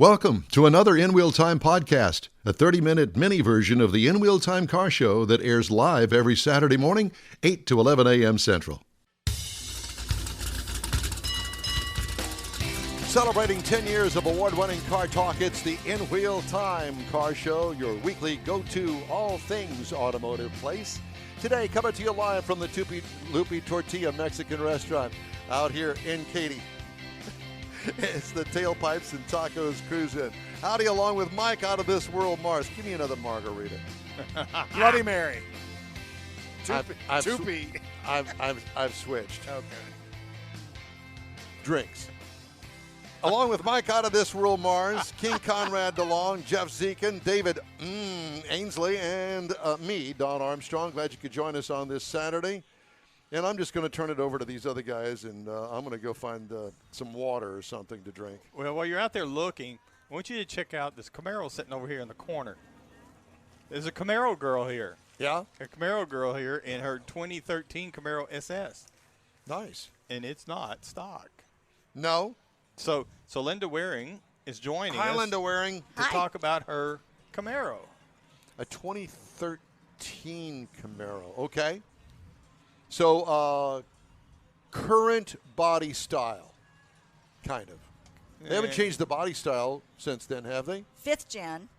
Welcome to another In Wheel Time podcast, a 30-minute mini version of the In Wheel Time car show that airs live every Saturday morning, 8 to 11 a.m. Central. Celebrating 10 years of award-winning car talk, it's the In Wheel Time car show, your weekly go-to all things automotive place. Today, coming to you live from the Tupi Lupi Tortilla Mexican restaurant out here in Katy. It's the Tailpipes and Tacos Cruise In. Howdy, along with Mike out of this world, Mars. Give me another margarita. Bloody Mary. I've switched. Okay. Drinks. Along with Mike out of this world, Mars, King Konrad DeLong, Jeff Zekin, David Ainsley, and me, Don Armstrong. Glad you could join us on this Saturday. And I'm just going to turn it over to these other guys, and I'm going to go find some water or something to drink. Well, while you're out there looking, I want you to check out this Camaro sitting over here in the corner. There's a Camaro Girl here. Yeah? A Camaro Girl here in her 2013 Camaro SS. Nice. And it's not stock. No? So Linda Wehring is joining us. Hi, Linda Wehring. To talk about her Camaro. A 2013 Camaro. Okay. So, current body style, kind of. They haven't changed the body style since then, have they? 5th gen.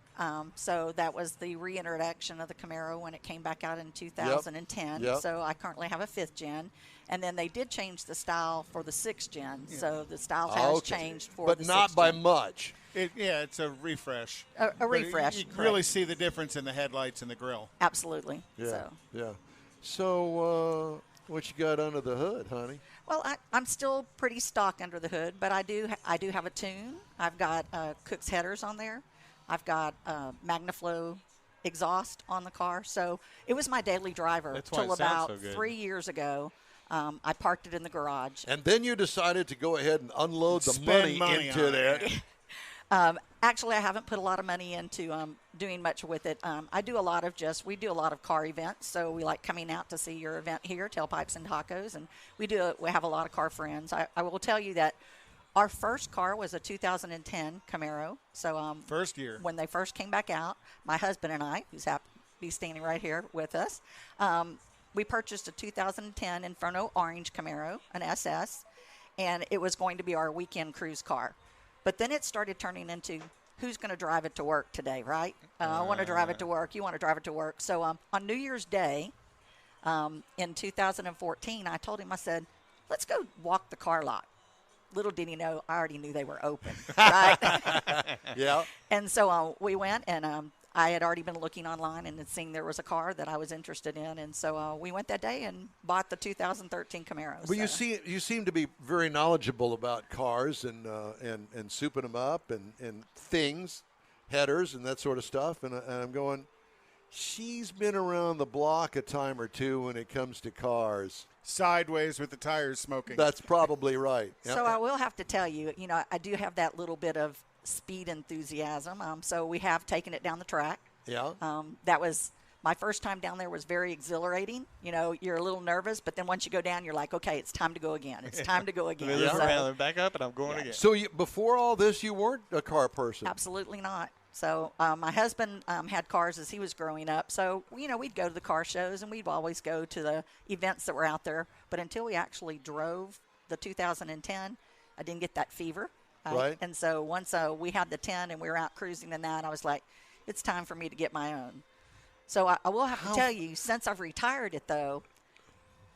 So that was the reintroduction of the Camaro when it came back out in 2010. Yep. So I currently have a 5th gen. And then they did change the style for the 6th gen. Yeah. So the style has changed for the 6th gen. But not by much. It's a refresh. A refresh. You really see the difference in the headlights and the grill. Absolutely. Yeah. So, what you got under the hood, honey? Well, I'm still pretty stock under the hood, but I do have a tune. I've got Cook's headers on there. I've got MagnaFlow exhaust on the car. So it was my daily driver till about 3 years ago. I parked it in the garage. And then you decided to go ahead and unload the money into there. Actually, I haven't put a lot of money into doing much with it. We do a lot of car events, so we like coming out to see your event here, Tailpipes and Tacos, and we have a lot of car friends. I will tell you that our first car was a 2010 Camaro. So first year. When they first came back out, my husband and I, who's happy to be standing right here with us, we purchased a 2010 Inferno Orange Camaro, an SS, and it was going to be our weekend cruise car. But then it started turning into who's going to drive it to work today, right? I want to drive it to work. You want to drive it to work. So on New Year's Day in 2014, I told him, I said, let's go walk the car lot. Little did he know, I already knew they were open, right? Yeah. And so we went, and I had already been looking online and had seen there was a car that I was interested in. And so we went that day and bought the 2013 Camaro. Well, you seem to be very knowledgeable about cars and souping them up and things, headers and that sort of stuff. And I'm going, she's been around the block a time or two when it comes to cars. Sideways with the tires smoking. That's probably right. So I will have to tell you, I do have that little bit of speed enthusiasm. So we have taken it down the track. Yeah. That was my first time down there. Was very exhilarating. You're a little nervous, but then once you go down, you're like, okay, it's time to go again. It's time to go again. So, back up, and I'm going again. So before all this, you weren't a car person? Absolutely not. So my husband had cars as he was growing up. So, we'd go to the car shows, and we'd always go to the events that were out there. But until we actually drove the 2010, I didn't get that fever. Right. And so once we had the 10 and we were out cruising in that, I was like, it's time for me to get my own. So I will have to tell you, since I've retired it, though,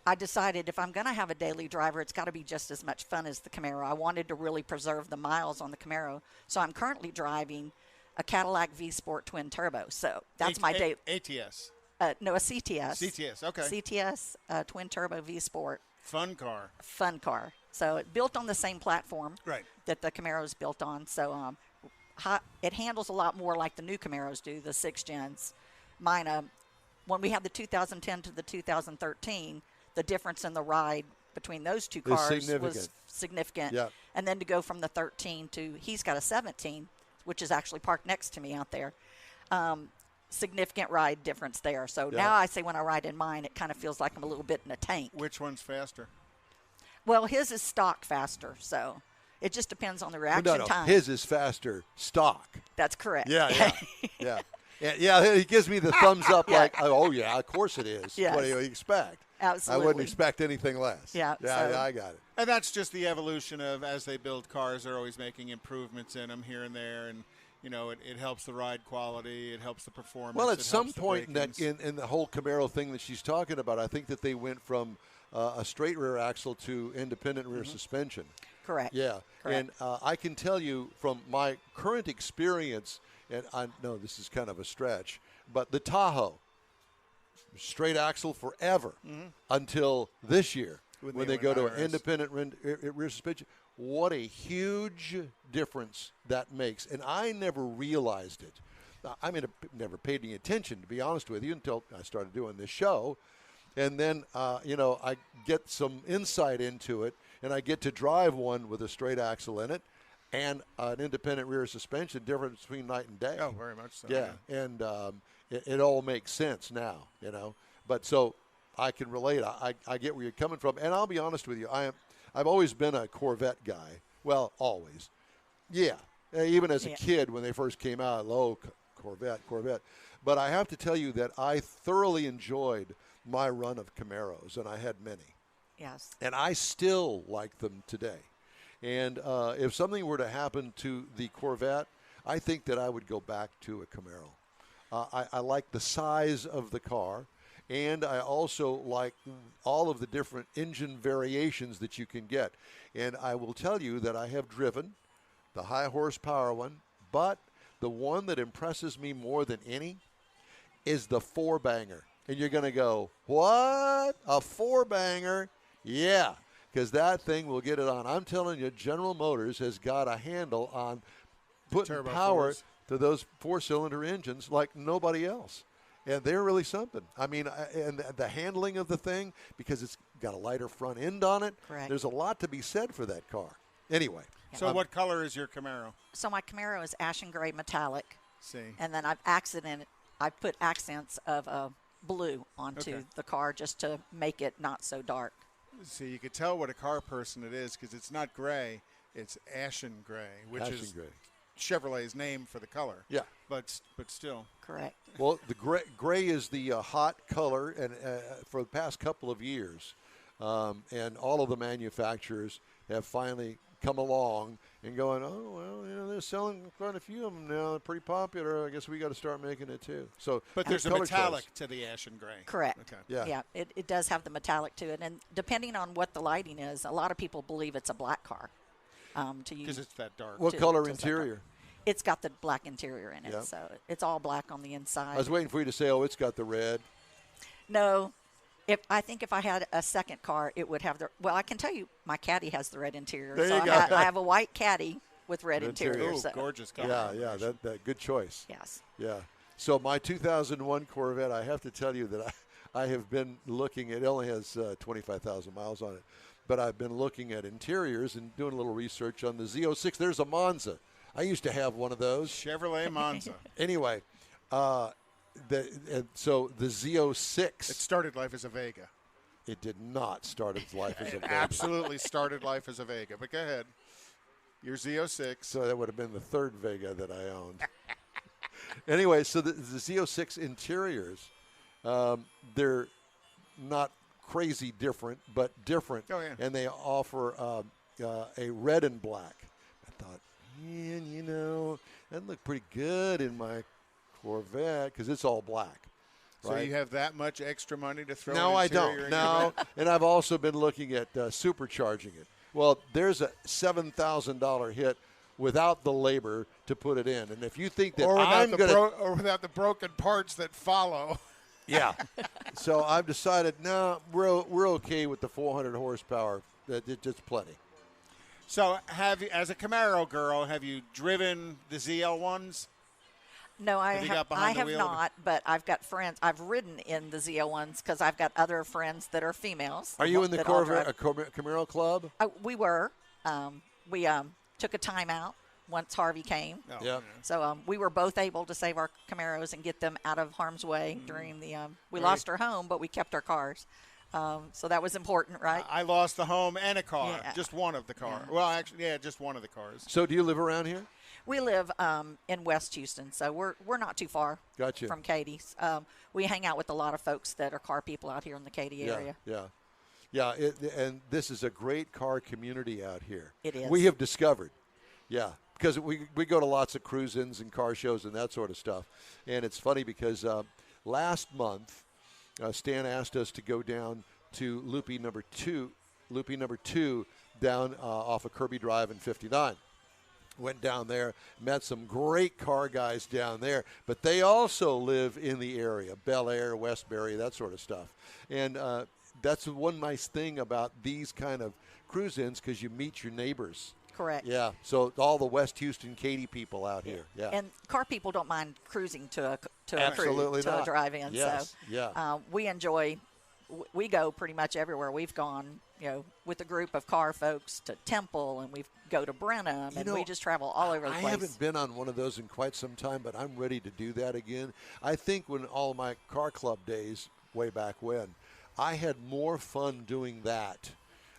I decided if I'm going to have a daily driver, it's got to be just as much fun as the Camaro. I wanted to really preserve the miles on the Camaro. So I'm currently driving a Cadillac V-Sport twin turbo. So that's my day. ATS. No, a CTS. CTS, okay. CTS twin turbo V-Sport. Fun car. So it built on the same platform that the Camaro is built on. So it handles a lot more like the new Camaros do, the 6 gens. Mine, when we had the 2010 to the 2013, the difference in the ride between those two cars was significant. Yep. And then to go from the 13 to, he's got a 17, which is actually parked next to me out there. Significant ride difference there. So now I say when I ride in mine, it kind of feels like I'm a little bit in a tank. Which one's faster? Well, his is stock faster, so It just depends on the No, reaction no, time. his is faster stock. That's correct. Yeah. Yeah, he gives me the thumbs up Yeah. like, oh, yeah, of course it is. Yes. What do you expect? Absolutely. I wouldn't expect anything less. Yeah, Yeah, so- I got it. And that's just the evolution of as they build cars, they're always making improvements in them here and there, and it helps the ride quality, it helps the performance. Well, at it some helps the point brakings. in the whole Camaro thing that she's talking about, I think that they went from a straight rear axle to independent rear suspension. Correct. Yeah, Correct. and I can tell you from my current experience, and I know this is kind of a stretch, but the Tahoe, straight axle forever until this year With when the they go to an IRS. independent rear suspension. What a huge difference that makes, and I never realized it. I mean, I never paid any attention, to be honest with you, until I started doing this show. And then, I get some insight into it, and I get to drive one with a straight axle in it and an independent rear suspension, difference between night and day. Oh, very much so. Yeah, and it all makes sense now, But so I can relate. I get where you're coming from, and I'll be honest with you. I've always been a Corvette guy. Well, always. Yeah, even as a kid when they first came out, Corvette. But I have to tell you that I thoroughly enjoyed my run of Camaros, and I had many. Yes. And I still like them today. And if something were to happen to the Corvette, I think that I would go back to a Camaro. I like the size of the car, and I also like all of the different engine variations that you can get. And I will tell you that I have driven the high horsepower one, but the one that impresses me more than any is the four-banger. And you're going to go, what? A four-banger? Yeah, because that thing will get it on. I'm telling you, General Motors has got a handle on putting Turbo power fours. to those four-cylinder engines like nobody else. And they're really something. I mean, and the handling of the thing, because it's got a lighter front end on it, Correct. there's a lot to be said for that car. Anyway. So what color is your Camaro? So my Camaro is ashen gray metallic, See. and then I've put accents of blue onto Okay. the car just to make it not so dark. See, you could tell what a car person it is because it's not gray, it's ashen gray, which Ashen is gray. Chevrolet's name for the color. Yeah. But still. Correct. Well, the gray is the hot color, and for the past couple of years, and all of the manufacturers have finally come along and going, oh, well, they're selling quite a few of them now. They're pretty popular. I guess we got to start making it too. So, But there's a color metallic choice. to the ashen gray. Correct. Okay. Yeah. It does have the metallic to it, and depending on what the lighting is, a lot of people believe it's a black car. To use. Because it's that dark. What to- color to set interior? It's got the black interior in it, Yeah. so it's all black on the inside. I was waiting for you to say, oh, it's got the red. No, I think if I had a second car, it would have the. Well, I can tell you, my Caddy has the red interior. There so you I go. I have a white Caddy with red Red interior. interior. Ooh, So, gorgeous color. Yeah, that good choice. yes. Yeah. So my 2001 Corvette, I have to tell you that I have been looking at, it only has 25,000 miles on it, but I've been looking at interiors and doing a little research on the Z06. There's a Monza. I used to have one of those. Chevrolet Monza. Anyway, so the Z06, It started life as a Vega. it did not start its life as a Vega. Absolutely started life as a Vega. But go ahead. Your Z06. So that would have been the third Vega that I owned. Anyway, so the Z06 interiors, they're not crazy different, but different. Oh, yeah. And they offer a red and black. I thought, man, that'd look pretty good in my Corvette because it's all black. So right? you have that much extra money to throw No, an I interior don't. in No, and I've also been looking at supercharging it. Well, there's a $7,000 hit without the labor to put it in. And if you think that or I'm going to or without the broken parts that follow. yeah. So I've decided, no, we're okay with the 400 horsepower. It's just plenty. So have you, as a Camaro girl, have you driven the ZL1s? No, I Have you have, got behind the have wheel? not, but I've got friends. I've ridden in the ZL1s because I've got other friends that are females. Are you in the that all Corvette drive. Camaro Club? We were. We took a time out once Harvey came. No. Yeah. So we were both able to save our Camaros and get them out of harm's way during the. We Right. lost our home, but we kept our cars. So that was important, right? I lost the home and a car, Yeah. just one of the cars. Yeah. Well, actually, yeah, just one of the cars. So do you live around here? We live in West Houston, so we're not too far Gotcha. from Katie's. We hang out with a lot of folks that are car people out here in the Katy area. Yeah. And this is a great car community out here. It is. We have discovered, because we go to lots of cruise-ins and car shows and that sort of stuff. And it's funny because last month, Stan asked us to go down to Loopy number two down off of Kirby Drive in 59. Went down there, met some great car guys down there, but they also live in the area, Bel Air, Westbury, that sort of stuff. And that's one nice thing about these kind of cruise-ins, because you meet your neighbors. Correct. Yeah, so all the West Houston, Katy people out here. Yeah. And car people don't mind cruising to a Absolutely cruise, to not. a drive-in. Yes, So yeah. we enjoy. We go pretty much everywhere. We've gone, with a group of car folks to Temple, and we go to Brenham, and we just travel all over the place. I haven't been on one of those in quite some time, but I'm ready to do that again. I think when all my car club days, way back when, I had more fun doing that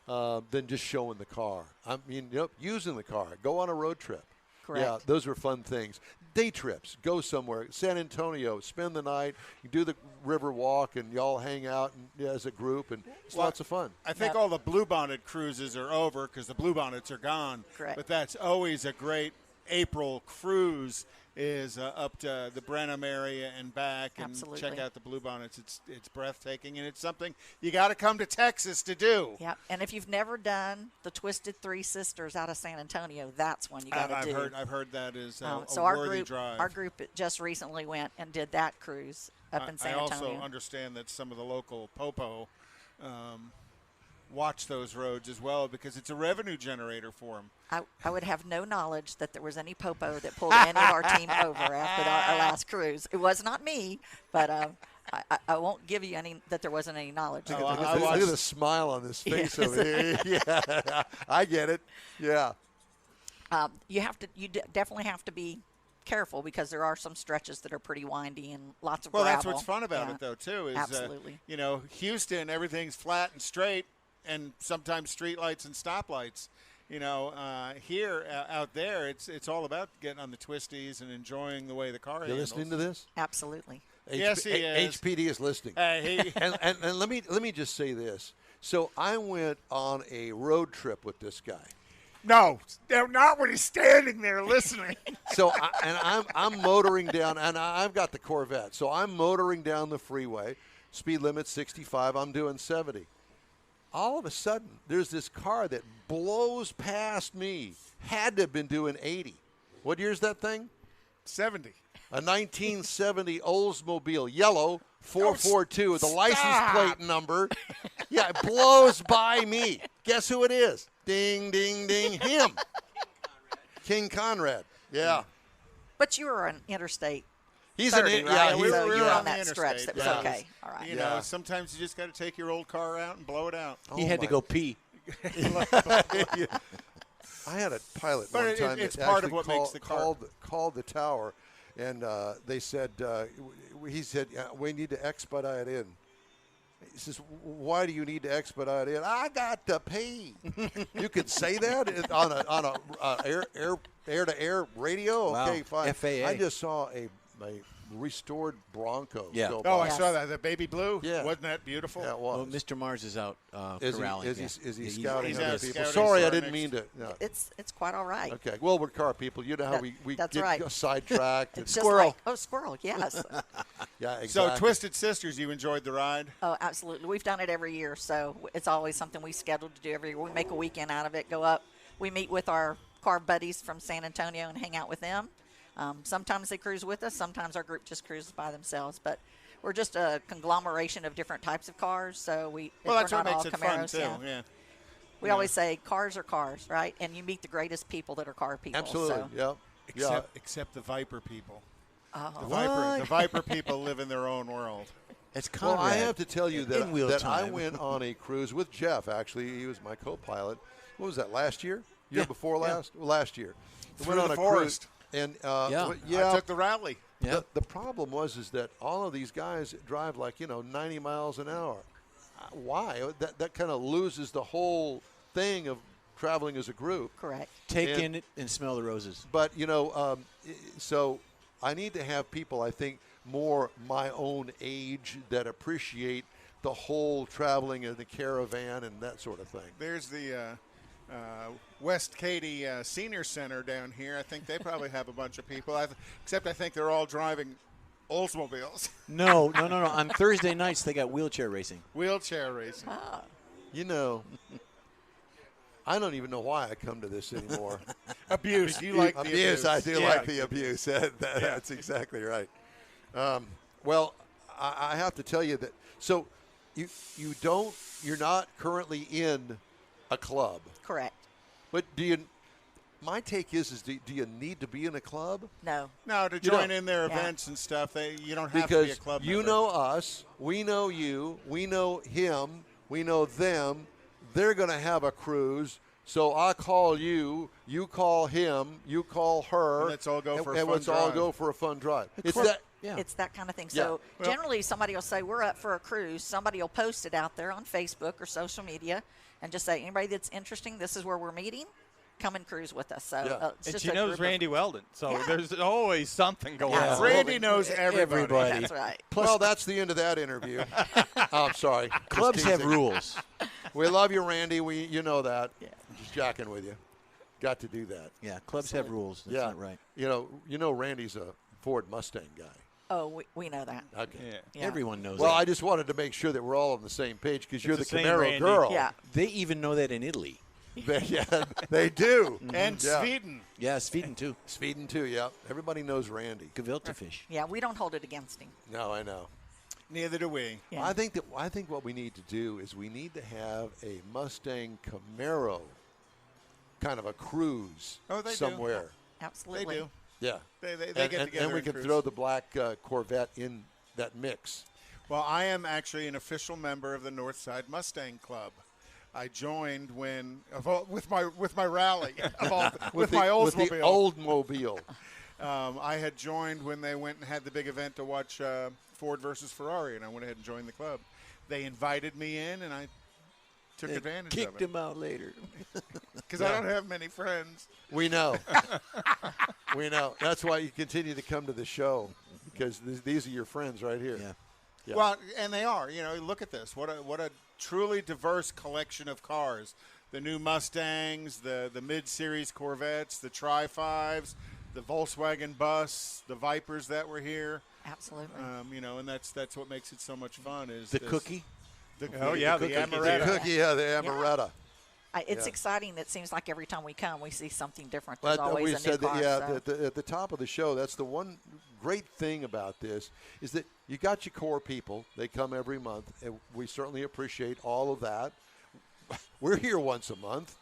than just showing the car. I mean, using the car. Go on a road trip. Correct. Yeah, those were fun things. Day trips. Go somewhere. San Antonio. Spend the night. You do the river walk, and y'all hang out as a group, and it's lots of fun. I think all the bluebonnet cruises are over because the bluebonnets are gone. Correct. But that's always a great April cruise, is up to the Brenham area and back, and Absolutely. check out the bluebonnets. It's breathtaking, and it's something you got to come to Texas to do. Yeah, and if you've never done the Twisted Three Sisters out of San Antonio, that's one you got to do. I've heard that is so a worthy drive. Our group just recently went and did that cruise up in San Antonio. I also understand that some of the local popo watch those roads as well, because it's a revenue generator for them. I would have no knowledge that there was any popo that pulled any of our team over after our last cruise. It was not me, but I won't give you any that there wasn't any knowledge. Look at the smile on this face over here. Yeah, I get it. Yeah. You definitely have to be careful, because there are some stretches that are pretty windy and lots of Well, gravel. that's what's fun about it, though, too. Is, Absolutely. Houston, everything's flat and straight, and sometimes street lights and stoplights. Here, out there, it's all about getting on the twisties and enjoying the way the car You handles. listening to this? Absolutely. Yes, he is. HPD is listening. Hey, And let me just say this. So I went on a road trip with this guy. no, not when he's standing there listening. So I'm motoring down, and I've got the Corvette. So I'm motoring down the freeway. Speed limit 65. I'm doing 70. All of a sudden, there's this car that blows past me. Had to have been doing 80. What year's that thing? 70. A 1970 Oldsmobile, yellow, 442 with a license plate number. Yeah, it blows by me. Guess who it is? Ding, ding, ding. Him. King Konrad. Yeah. But you were on Interstate He's 30, an right? yeah. we He's, were you were on on the that stretch. That was interstate, okay. All right. You know, sometimes you just got to take your old car out and blow it out. He had to go pee. I had a pilot But one time it's that part of actually what makes the car. called the tower, and they said he said we need to expedite in. He says, "Why do you need to expedite in?" I got to pee. You could say that on a air to air radio. Wow. Okay, fine. FAA. I just saw a restored Bronco. Yeah. go Oh, by. I saw that. The baby blue? Yeah. Wasn't that beautiful? Yeah, it Well, was. Mr. Mars is out Is corralling. he yeah. scouting He's other out people? scouting Sorry, for I our didn't next- mean to. No. It's quite all right. Okay. Well, we're car people. You know how we That's get right. sidetracked. It's and- just like, squirrel, yes. yeah, exactly. So, Twisted Sisters, you enjoyed the ride? Oh, absolutely. We've done it every year, so it's always something we schedule to do every year. We make a weekend out of it, go up. We meet with our car buddies from San Antonio and hang out with them. Sometimes they cruise with us. Sometimes our group just cruises by themselves. But we're just a conglomeration of different types of cars, so Well, we're that's not what all makes it fun, Camaros. too. Yeah. We always say cars are cars, right? And you meet the greatest people that are car people. Absolutely. So. Yeah. Except the Viper people. Oh. The Viper people live in their own world. It's Well, Conrad. I have to tell you In Wheel that I Time. went on a cruise with Jeff. Actually, he was my co-pilot. What was that? Last year? Year before last? Well, last year. We Through went on the a forest. cruise, and I took the rally. Yeah. The problem was that all of these guys drive like 90 miles an hour. why? That kind of loses the whole thing of traveling as a group. Correct. Take in it and smell the roses. But, you know, so I need to have people, I think, more my own age that appreciate the whole traveling in the caravan and that sort of thing. There's the West Katy Senior Center down here. I think they probably have a bunch of people, except I think they're all driving Oldsmobiles. No. On Thursday nights, they got wheelchair racing. Wheelchair racing. Ah. You know, I don't even know why I come to this anymore. Abuse. You like the abuse. I do Yeah. like the abuse. That's exactly right. Well, I have to tell you that. So you're not currently in a club, Correct. but do you? My take is do you need to be in a club? No. No, to You join don't. in their Yeah. events and stuff, you don't have to be a Because club you member. know us, we know you, we know him, we know them. They're going to have a cruise. So I call you, you call him, you call her. And let's all go for a and fun let's all drive. go for a fun drive. It's course. that. Yeah. It's that kind of thing. Yeah. So Well- generally somebody will say, we're up for a cruise. Somebody will post it out there on Facebook or social media and just say, anybody that's interesting, this is where we're meeting. Come and cruise with us. So Yeah. it's And just she a knows group Randy Weldon, so Yeah. there's always something going Yeah. on. Randy knows everybody. Everybody. That's right. Well, that's the end of that interview. Oh, I'm sorry. Just Clubs have teasing. rules. We love you, Randy. You know that. Yeah. Just jacking with you. Got to do that. Yeah, clubs have rules. That's yeah. not right. You know Randy's a Ford Mustang guy. Oh, we know that. Okay. Yeah. Yeah. Everyone knows Well, that. I just wanted to make sure that we're all on the same page because you're the the same Camaro Randy. Girl. Yeah. They even know that in Italy. They do. And Yeah. Sweden. Yeah, Sweden too. Sweden too. Yeah. Everybody knows Randy. Gefilte fish. Yeah, we don't hold it against him. No, I know. Neither do we. Yeah. I think what we need to do is we need to have a Mustang Camaro kind of a cruise Oh, they do. somewhere. They Absolutely. do. Yeah. They get and, together and we and can cruise. throw the black Corvette in that mix. Well, I am actually an official member of the Northside Mustang Club. I joined with my rally with my with the Oldsmobile. Oldsmobile. I had joined when they went and had the big event to watch Ford versus Ferrari, and I went ahead and joined the club. They invited me in, and I took advantage Kicked of it him out later. because I don't have many friends. We know. We know. That's why you continue to come to the show because these are your friends right here. Yeah. Yeah. Well, and they are. You know, look at this. What a truly diverse collection of cars. The new Mustangs, the mid-series Corvettes, the Tri-5s, the Volkswagen Bus, the Vipers that were here. Absolutely. You know, and that's what makes it so much fun. Is The this- cookie. Oh, yeah, the the cookie. Amaretta. The cookie, yeah, the Amaretta. It's Yeah. exciting. It seems like every time we come, we see something different. But There's always we a new said car. that, so. at the top of the show, that's the one great thing about this is that you got your core people. They come every month, and we certainly appreciate all of that. We're here once a month,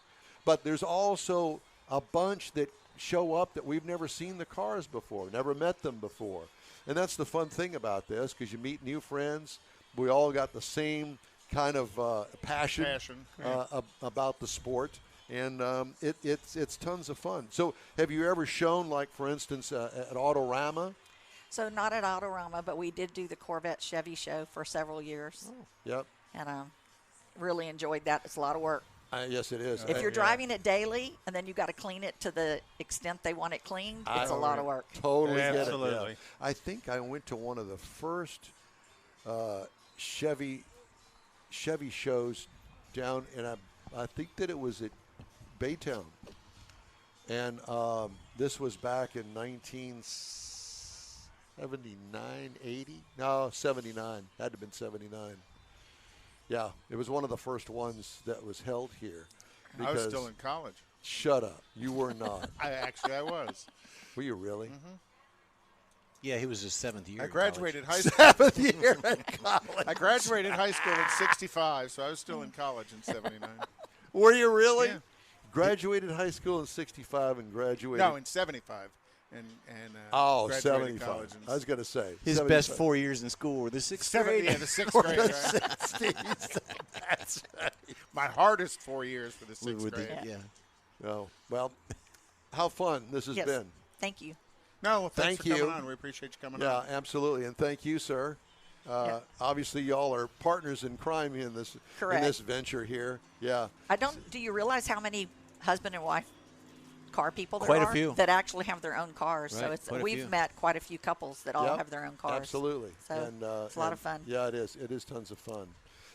but there's also a bunch that show up that we've never seen the cars before, never met them before. And that's the fun thing about this because you meet new friends. We all got the same kind of passion, about the sport. And it's tons of fun. So have you ever shown, like, for instance, at Autorama? So not at Autorama, but we did do the Corvette Chevy show for several years. Yep. And really enjoyed that. It's a lot of work. Yes, it is. If you're driving it daily and then you've got to clean it to the extent they want it cleaned, it's a lot of work. Totally get it. Absolutely. Yeah. I think I went to one of the first Chevy shows down, and I think that it was at Baytown. And this was back in 1979, 80? No, 79. Had to have been 79. Yeah, it was one of the first ones that was held here. I was still in college. Shut up. You were not. I was. Were you really? Yeah, he was his 7th year. I in graduated high school. 7th year at college. I graduated high school in '65, so I was still in college in '79. Were you really? Yeah. Graduated high school in 65 and graduated. No, in '75, and oh, graduated 75. college in I was going to say. His 75. best 4 years in school were the 6th grade. Yeah, the sixth Or grade. the Right? 60s. That's right. My hardest 4 years for the With sixth the- grade. yeah. Oh, well, how fun this has Yes. been. Thank you. No, well, thanks Thank for coming you. on. We appreciate you coming Yeah, on. absolutely. And thank you, sir. Obviously, y'all are partners in crime in this venture here. Yeah. Do you realize how many husband and wife car people there Quite a are few. that actually have their own cars? Right, So we've met quite a few couples that all have their own cars. Absolutely. So And, it's a lot of fun. Yeah, it is. It is tons of fun.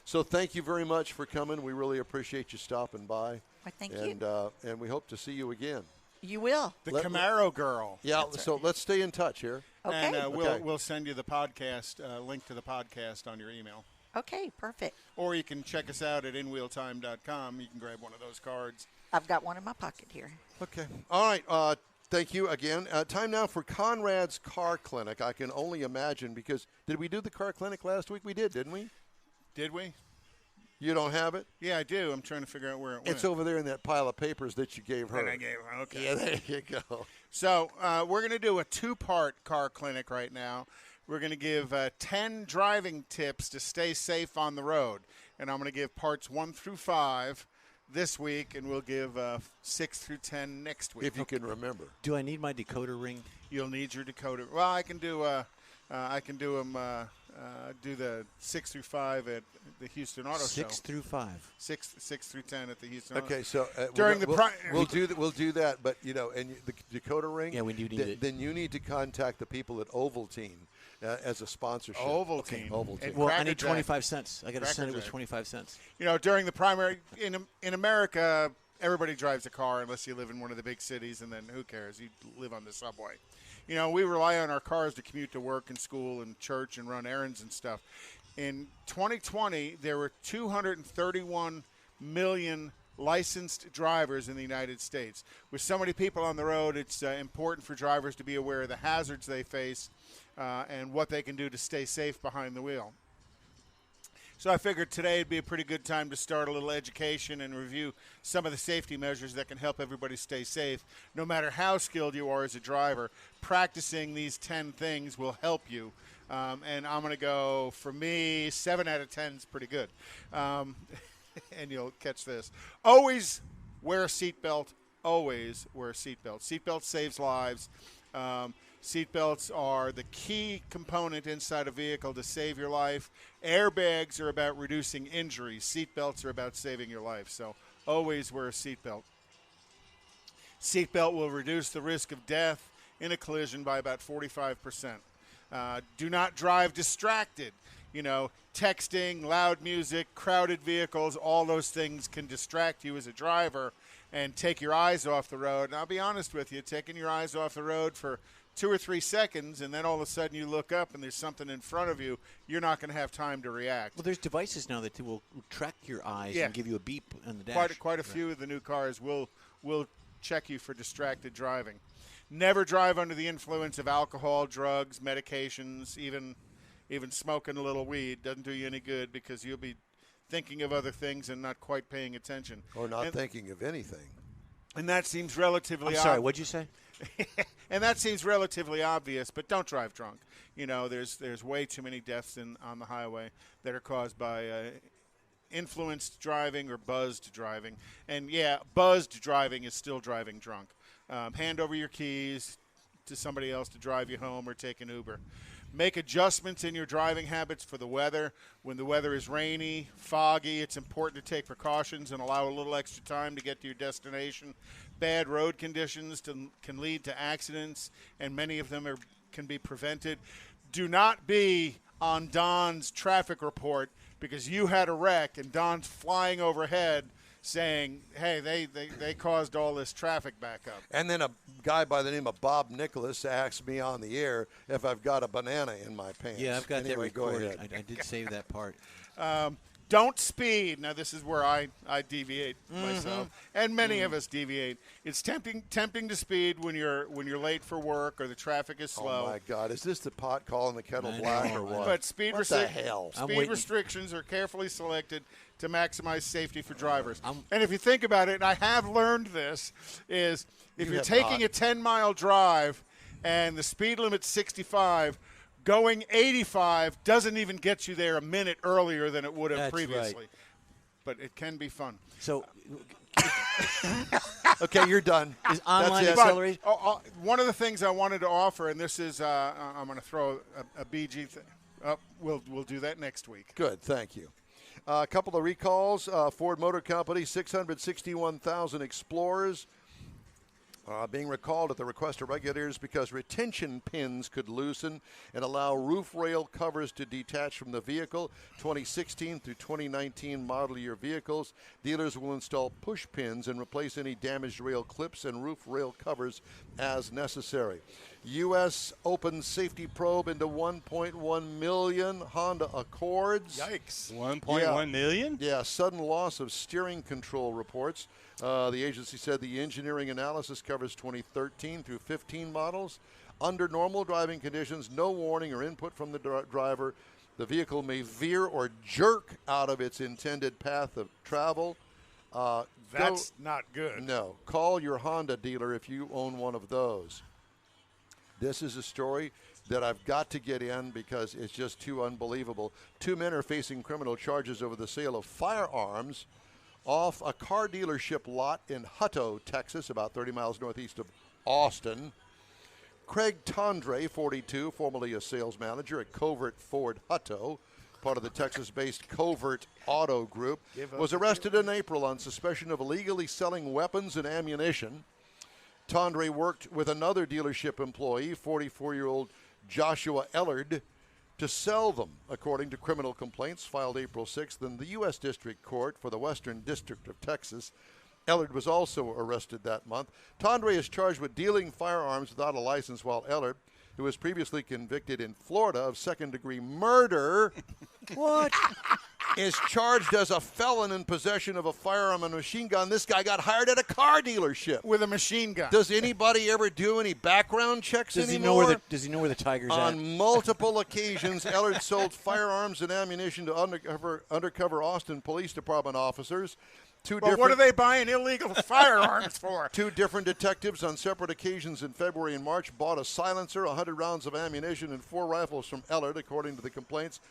So thank you very much for coming. We really appreciate you stopping by. Why, thank you. And we hope to see you again. You will. The Camaro Girl. Yeah, so let's stay in touch here. Okay. And we'll send you the podcast, link to the podcast on your email. Okay, perfect. Or you can check us out at inwheeltime.com. You can grab one of those cards. I've got one in my pocket here. Okay. All right. Thank you again. Time now for Konrad's Car Clinic. I can only imagine because did we do the car clinic last week? We did, didn't we? Did we? You don't have it? Yeah, I do. I'm trying to figure out where it went. It's over there in that pile of papers that you gave her. And I gave her. Okay. Yeah, there you go. So we're going to do a two-part car clinic right now. We're going to give 10 driving tips to stay safe on the road. And I'm going to give parts 1 through 5 this week, and we'll give 6 through 10 next week. If you can remember. Do I need my decoder ring? You'll need your decoder. Well, I can do them. Do the 6 through 5 at the Houston Auto Show. 6 through 5. 6 through 10 at the Houston. Auto Okay, so we'll do that, but and the decoder ring. Yeah, we do need it. Then you need to contact the people at Ovaltine as a sponsorship. Ovaltine. Ovaltine. Well, I Cracker need Jack. 25 cents. I got to Cracker send it with Jack. 25 cents. During the primary in America, everybody drives a car unless you live in one of the big cities, and then who cares? You live on the subway. We rely on our cars to commute to work and school and church and run errands and stuff. In 2020, there were 231 million licensed drivers in the United States. With so many people on the road, it's important for drivers to be aware of the hazards they face and what they can do to stay safe behind the wheel. So I figured today would be a pretty good time to start a little education and review some of the safety measures that can help everybody stay safe. No matter how skilled you are as a driver, practicing these 10 things will help you. And I'm going to go, for me, 7 out of 10 is pretty good. And you'll catch this. Always wear a seatbelt. Always wear a seatbelt. Seatbelt saves lives. Seatbelts are the key component inside a vehicle to save your life. Airbags are about reducing injuries. Seatbelts are about saving your life. So always wear a seatbelt. Seatbelt will reduce the risk of death in a collision by about 45%. Do not drive distracted. Texting, loud music, crowded vehicles, all those things can distract you as a driver and take your eyes off the road. And I'll be honest with you, taking your eyes off the road for 2 or 3 seconds, and then all of a sudden you look up and there's something in front of you, you're not going to have time to react. Well, there's devices now that will track your eyes and give you a beep on the dash. Quite a few of the new cars will check you for distracted driving. Never drive under the influence of alcohol, drugs, medications, even smoking a little weed doesn't do you any good because you'll be thinking of other things and not quite paying attention. Or not thinking of anything. And that seems relatively I'm sorry, what'd you say? And that seems relatively obvious, but don't drive drunk. There's way too many deaths on the highway that are caused by influenced driving or buzzed driving. And, buzzed driving is still driving drunk. Hand over your keys to somebody else to drive you home or take an Uber. Make adjustments in your driving habits for the weather. When the weather is rainy, foggy, it's important to take precautions and allow a little extra time to get to your destination. Bad road conditions can lead to accidents, and many of them can be prevented. Do not be on Don's traffic report because you had a wreck and Don's flying overhead saying, hey, they caused all this traffic backup. And then a guy by the name of Bob Nicholas asked me on the air if I've got a banana in my pants. Yeah, I've got that recorded. Go ahead. I did save that part. Don't speed. Now, this is where I deviate myself, and many of us deviate. It's tempting to speed when you're late for work or the traffic is slow. Oh, my God. Is this the pot calling the kettle black or what? But speed restrictions are carefully selected to maximize safety for drivers. And if you think about it, and I have learned this, is if you're taking a 10-mile drive and the speed limit's 65, going 85 doesn't even get you there a minute earlier than it would have previously. Right. But it can be fun. So, okay, you're done. Is online That's it. acceleration? One of the things I wanted to offer, and this is I'm going to throw a BG thing. We'll do that next week. Good, thank you. A couple of recalls. Ford Motor Company, 661,000 Explorers being recalled at the request of regulators because retention pins could loosen and allow roof rail covers to detach from the vehicle. 2016 through 2019 model year vehicles. Dealers will install push pins and replace any damaged rail clips and roof rail covers as necessary. U.S. Open safety probe into 1.1 million Honda Accords. Yikes. 1.1 million? Yeah, sudden loss of steering control reports. The agency said the engineering analysis covers 2013 through 15 models. Under normal driving conditions, no warning or input from the driver. The vehicle may veer or jerk out of its intended path of travel. That's not good. No. Call your Honda dealer if you own one of those. This is a story that I've got to get in because it's just too unbelievable. 2 men are facing criminal charges over the sale of firearms off a car dealership lot in Hutto, Texas, about 30 miles northeast of Austin. Craig Tondre, 42, formerly a sales manager at Covert Ford Hutto, part of the Texas-based Covert Auto Group, was arrested in April on suspicion of illegally selling weapons and ammunition. Tondre worked with another dealership employee, 44-year-old Joshua Ellard, to sell them, according to criminal complaints filed April 6th in the U.S. District Court for the Western District of Texas. Ellard was also arrested that month. Tondre is charged with dealing firearms without a license, while Ellard, who was previously convicted in Florida of second-degree murder, is charged as a felon in possession of a firearm and machine gun. This guy got hired at a car dealership with a machine gun. Does anybody ever do any background checks Does anymore? Does he know where the tiger's at? On multiple occasions, Ellard sold firearms and ammunition to undercover Austin Police Department officers. What are they buying illegal firearms for? 2 different detectives on separate occasions in February and March bought a silencer, 100 rounds of ammunition, and 4 rifles from Ellard, according to the complaints.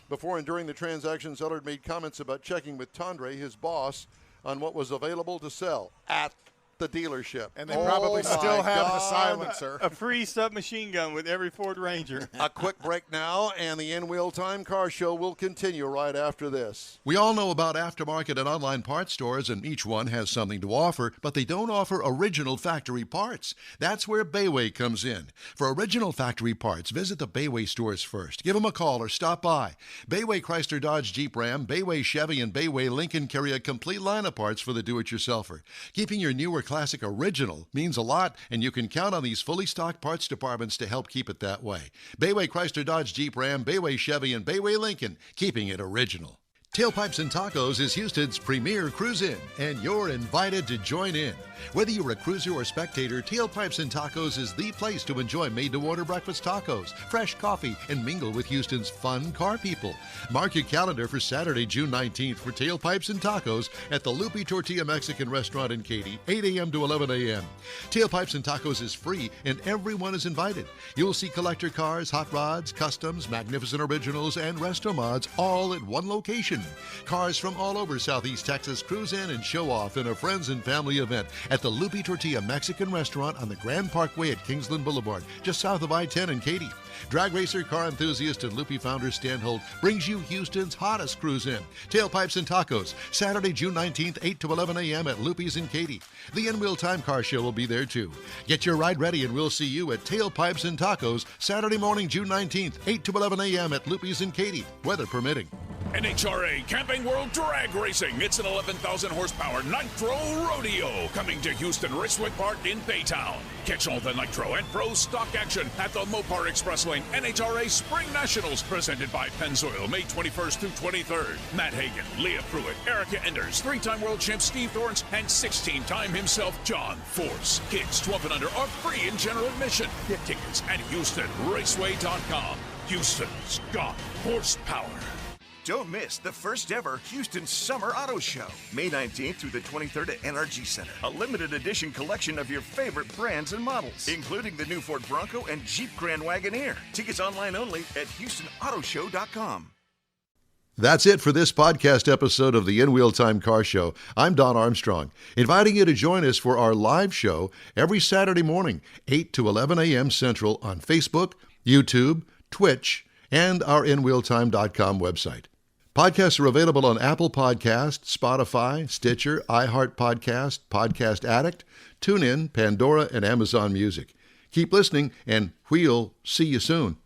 Before and during the transactions, Ellard made comments about checking with Tondre, his boss, on what was available to sell at the dealership. And they probably still have the silencer. A free submachine gun with every Ford Ranger. A quick break now, and the In-Wheel Time Car Show will continue right after this. We all know about aftermarket and online parts stores, and each one has something to offer, but they don't offer original factory parts. That's where Bayway comes in. For original factory parts, visit the Bayway stores first. Give them a call or stop by. Bayway Chrysler Dodge Jeep Ram, Bayway Chevy, and Bayway Lincoln carry a complete line of parts for the do-it-yourselfer. Keeping your newer classic original means a lot, and you can count on these fully stocked parts departments to help keep it that way. Bayway Chrysler Dodge Jeep Ram, Bayway Chevy, and Bayway Lincoln, keeping it original. Tailpipes and Tacos is Houston's premier cruise-in, and you're invited to join in. Whether you're a cruiser or spectator, Tailpipes and Tacos is the place to enjoy made-to-order breakfast tacos, fresh coffee, and mingle with Houston's fun car people. Mark your calendar for Saturday, June 19th for Tailpipes and Tacos at the Lupe Tortilla Mexican Restaurant in Katy, 8 a.m. to 11 a.m. Tailpipes and Tacos is free, and everyone is invited. You'll see collector cars, hot rods, customs, magnificent originals, and resto mods all at one location. Cars from all over Southeast Texas cruise in and show off in a friends and family event at the Lupe Tortilla Mexican Restaurant on the Grand Parkway at Kingsland Boulevard, just south of I-10 in Katy. Drag racer, car enthusiast, and Lupe founder Stan Holt brings you Houston's hottest cruise-in. Tailpipes and Tacos, Saturday, June 19th, 8 to 11 a.m. at Lupe's in Katy. The In-Wheel Time Car Show will be there, too. Get your ride ready, and we'll see you at Tailpipes and Tacos, Saturday morning, June 19th, 8 to 11 a.m. at Lupe's in Katy, weather permitting. NHRA Camping World Drag Racing. It's an 11,000 horsepower Nitro Rodeo coming to Houston Raceway Park in Baytown. Catch all the Nitro and Pro stock action at the Mopar Express Lane NHRA Spring Nationals, presented by Pennzoil, May 21st through 23rd. Matt Hagan, Leah Pruitt, Erica Enders, 3-time world champ Steve Thorns, and 16-time himself John Force. Kids 12 and under are free in general admission. Get tickets at HoustonRaceway.com. Houston's got horsepower. Don't miss the first ever Houston Summer Auto Show, May 19th through the 23rd at NRG Center. A limited edition collection of your favorite brands and models, including the new Ford Bronco and Jeep Grand Wagoneer. Tickets online only at HoustonAutoShow.com. That's it for this podcast episode of the In-Wheel Time Car Show. I'm Don Armstrong, inviting you to join us for our live show every Saturday morning, 8 to 11 a.m. Central on Facebook, YouTube, Twitch, and our InWheelTime.com website. Podcasts are available on Apple Podcasts, Spotify, Stitcher, iHeart Podcast, Podcast Addict, TuneIn, Pandora, and Amazon Music. Keep listening, and we'll see you soon.